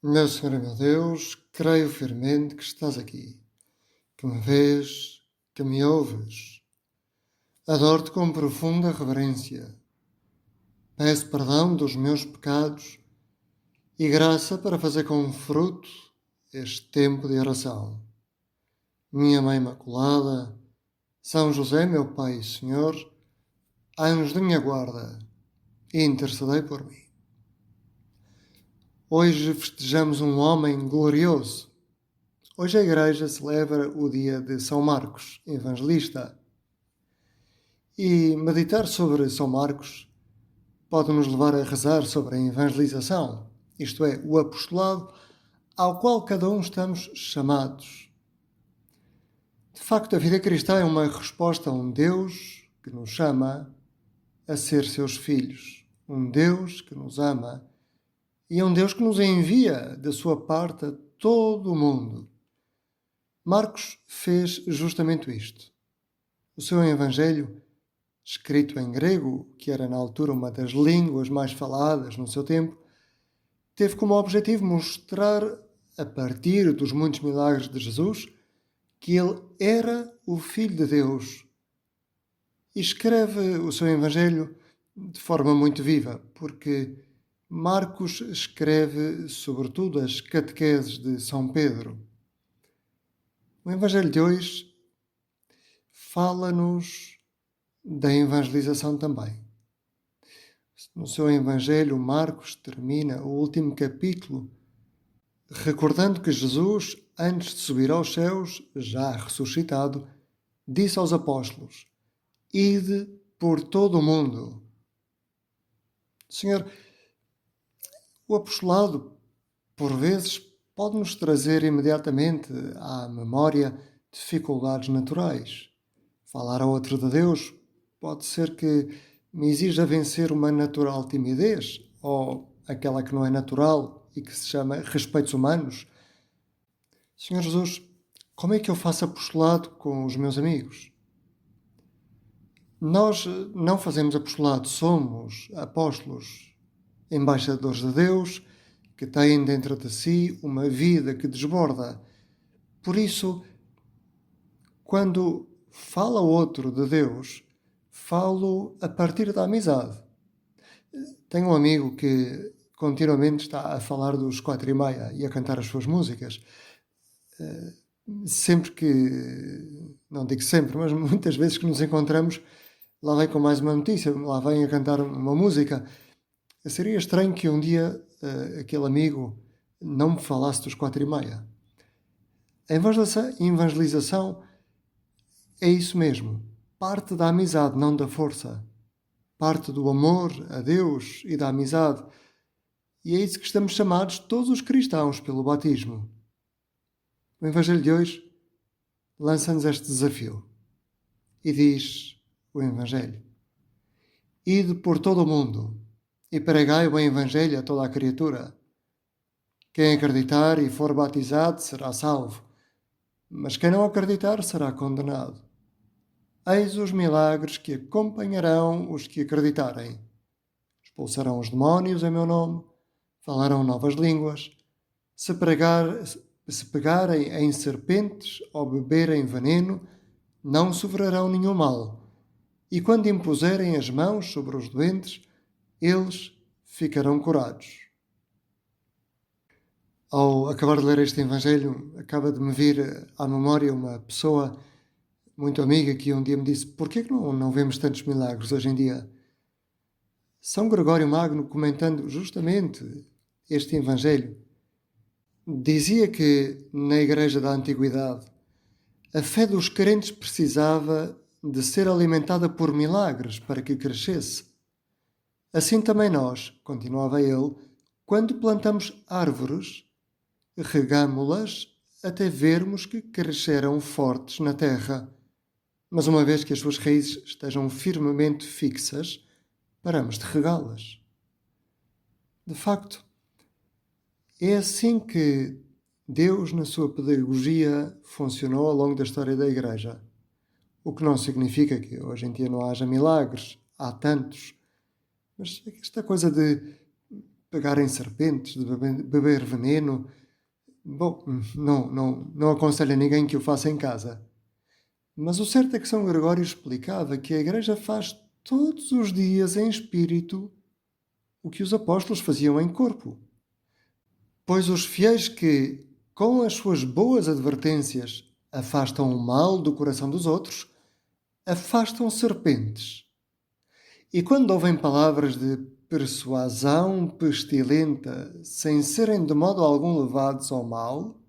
Meu Senhor e meu Deus, creio firmemente que estás aqui, que me vês, que me ouves. Adoro-te com profunda reverência. Peço perdão dos meus pecados e graça para fazer com fruto este tempo de oração. Minha Mãe Imaculada, São José, meu Pai e Senhor, anjos de minha guarda, intercedei por mim. Hoje festejamos um homem glorioso. Hoje a Igreja celebra o dia de São Marcos, evangelista. E meditar sobre São Marcos pode nos levar a rezar sobre a evangelização, isto é, o apostolado ao qual cada um estamos chamados. De facto, a vida cristã é uma resposta a um Deus que nos chama a ser seus filhos, um Deus que nos ama e é um Deus que nos envia da sua parte a todo o mundo. Marcos fez justamente isto. O seu evangelho, escrito em grego, que era na altura uma das línguas mais faladas no seu tempo, teve como objetivo mostrar, a partir dos muitos milagres de Jesus, que ele era o Filho de Deus. E escreve o seu Evangelho de forma muito viva, porque Marcos escreve sobretudo as catequeses de São Pedro. O Evangelho de hoje fala-nos da evangelização também. No seu Evangelho, Marcos termina o último capítulo recordando que Jesus, antes de subir aos céus, já ressuscitado, disse aos apóstolos: Ide por todo o mundo. Senhor, o apostolado, por vezes, pode-nos trazer imediatamente à memória dificuldades naturais. Falar a outro de Deus pode ser que me exija vencer uma natural timidez, ou aquela que não é natural e que se chama respeitos humanos. Senhor Jesus, como é que eu faço apostolado com os meus amigos? Nós não fazemos apostolado, somos apóstolos, embaixadores de Deus, que têm dentro de si uma vida que desborda. Por isso, quando fala outro de Deus, falo a partir da amizade. Tenho um amigo que continuamente está a falar dos 4:30 e a cantar as suas músicas. Sempre que, não digo sempre, mas muitas vezes que nos encontramos, lá vem com mais uma notícia, lá vem a cantar uma música. Seria estranho que um dia aquele amigo não me falasse dos 4:30. A evangelização é isso mesmo. Parte da amizade, não da força. Parte do amor a Deus e da amizade. E é isso que estamos chamados todos os cristãos pelo batismo. O Evangelho de hoje lança-nos este desafio. E diz o Evangelho: Ide por todo o mundo e pregai o Evangelho a toda a criatura. Quem acreditar e for batizado será salvo, mas quem não acreditar será condenado. Eis os milagres que acompanharão os que acreditarem. Expulsarão os demónios em meu nome, falarão novas línguas, se pegarem em serpentes ou beberem veneno, não sofrerão nenhum mal. E quando impuserem as mãos sobre os doentes, eles ficarão curados. Ao acabar de ler este Evangelho, acaba de me vir à memória uma pessoa muito amiga que um dia me disse: porquê que não vemos tantos milagres hoje em dia? São Gregório Magno, comentando justamente este Evangelho, dizia que na Igreja da Antiguidade a fé dos crentes precisava de ser alimentada por milagres para que crescesse. Assim também nós, continuava ele, quando plantamos árvores, regamo-las até vermos que cresceram fortes na terra. Mas uma vez que as suas raízes estejam firmemente fixas, paramos de regá-las. De facto, é assim que Deus, na sua pedagogia, funcionou ao longo da história da Igreja. O que não significa que hoje em dia não haja milagres, há tantos. Mas esta coisa de pegar em serpentes, de beber veneno. Bom, não aconselho a ninguém que o faça em casa. Mas o certo é que São Gregório explicava que a Igreja faz todos os dias em espírito o que os apóstolos faziam em corpo. Pois os fiéis que, com as suas boas advertências, afastam o mal do coração dos outros, afastam serpentes. E quando ouvem palavras de persuasão pestilenta, sem serem de modo algum levados ao mal,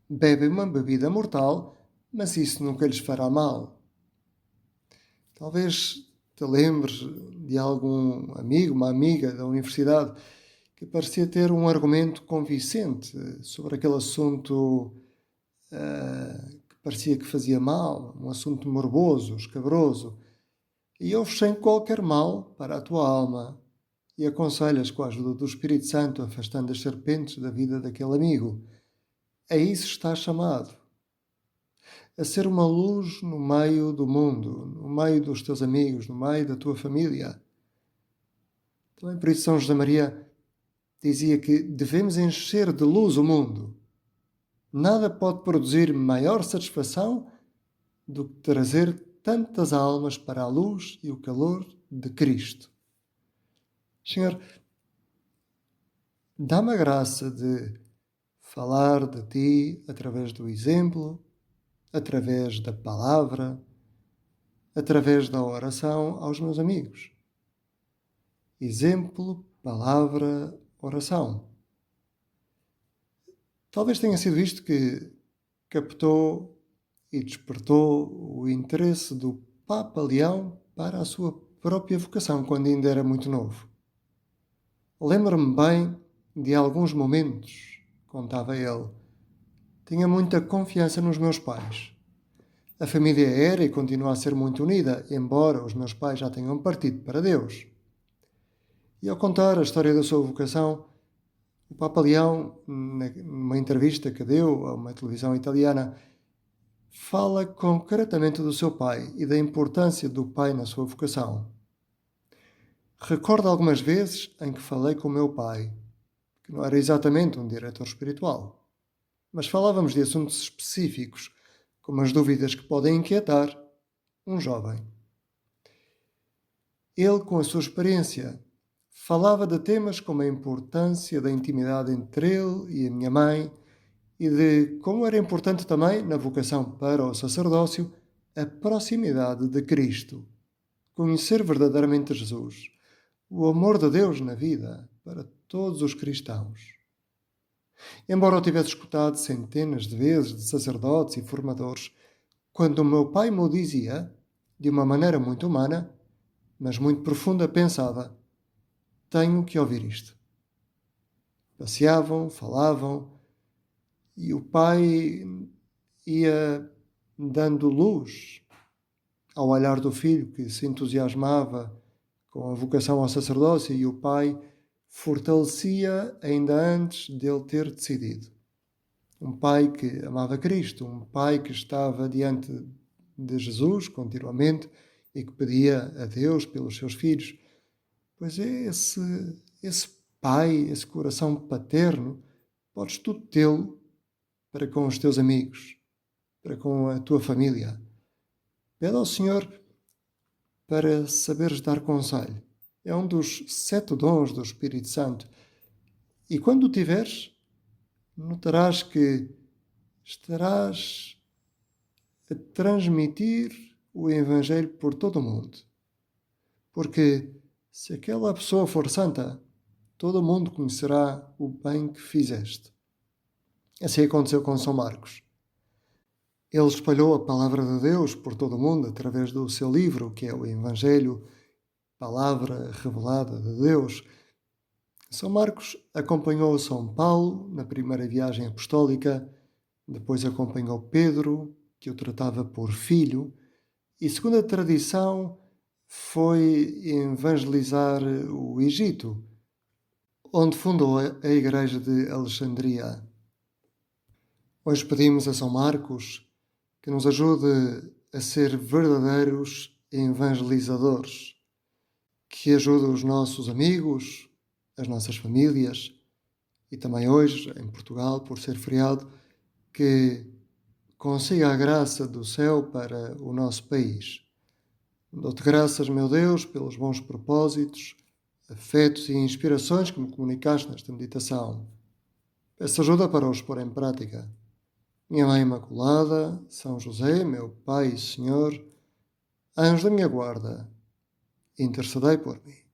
bebem uma bebida mortal, mas isso nunca lhes fará mal. Talvez te lembres de algum amigo, uma amiga da universidade, que parecia ter um argumento convincente sobre aquele assunto que parecia que fazia mal, um assunto morboso, escabroso, e ouves sem qualquer mal para a tua alma e aconselhas com a ajuda do Espírito Santo, afastando as serpentes da vida daquele amigo. A isso estás chamado. A ser uma luz no meio do mundo, no meio dos teus amigos, no meio da tua família. Também por isso São José Maria dizia que devemos encher de luz o mundo. Nada pode produzir maior satisfação do que trazer tantas almas para a luz e o calor de Cristo. Senhor, dá-me a graça de falar de Ti através do exemplo, através da palavra, através da oração aos meus amigos. Exemplo, palavra, oração. Talvez tenha sido isto que captou e despertou o interesse do Papa Leão para a sua própria vocação quando ainda era muito novo. Lembro-me bem de alguns momentos, contava ele. Tinha muita confiança nos meus pais. A família era e continua a ser muito unida, embora os meus pais já tenham partido para Deus. E ao contar a história da sua vocação, o Papa Leão, numa entrevista que deu a uma televisão italiana, fala concretamente do seu pai e da importância do pai na sua vocação. Recordo algumas vezes em que falei com o meu pai, que não era exatamente um diretor espiritual, mas falávamos de assuntos específicos, como as dúvidas que podem inquietar um jovem. Ele, com a sua experiência, falava de temas como a importância da intimidade entre ele e a minha mãe e de como era importante também, na vocação para o sacerdócio, a proximidade de Cristo, conhecer verdadeiramente Jesus, o amor de Deus na vida para todos os cristãos. Embora eu tivesse escutado centenas de vezes de sacerdotes e formadores, quando o meu pai me o dizia, de uma maneira muito humana, mas muito profunda, pensava: tenho que ouvir isto. Passeavam, falavam, e o pai ia dando luz ao olhar do filho que se entusiasmava com a vocação ao sacerdócio, e o pai fortalecia ainda antes dele ter decidido. Um pai que amava Cristo, um pai que estava diante de Jesus continuamente e que pedia a Deus pelos seus filhos. Pois é esse pai, esse coração paterno, podes tu tê-lo para com os teus amigos, para com a tua família. Pede ao Senhor para saberes dar conselho. É um dos 7 dons do Espírito Santo. E quando o tiveres, notarás que estarás a transmitir o Evangelho por todo o mundo. Porque se aquela pessoa for santa, todo o mundo conhecerá o bem que fizeste. Assim aconteceu com São Marcos. Ele espalhou a palavra de Deus por todo o mundo através do seu livro, que é o Evangelho, palavra revelada de Deus. São Marcos acompanhou São Paulo na primeira viagem apostólica, depois acompanhou Pedro, que o tratava por filho, e, segundo a tradição, foi evangelizar o Egito, onde fundou a Igreja de Alexandria. Hoje pedimos a São Marcos que nos ajude a ser verdadeiros evangelizadores, que ajude os nossos amigos as nossas famílias e também hoje, em Portugal, por ser feriado, que consiga a graça do céu para o nosso país. Dou-te graças, meu Deus, pelos bons propósitos, afetos e inspirações que me comunicaste nesta meditação. Peço ajuda para os pôr em prática. Minha Mãe Imaculada, São José, meu Pai e Senhor, anjo da minha guarda, intercedei por mim.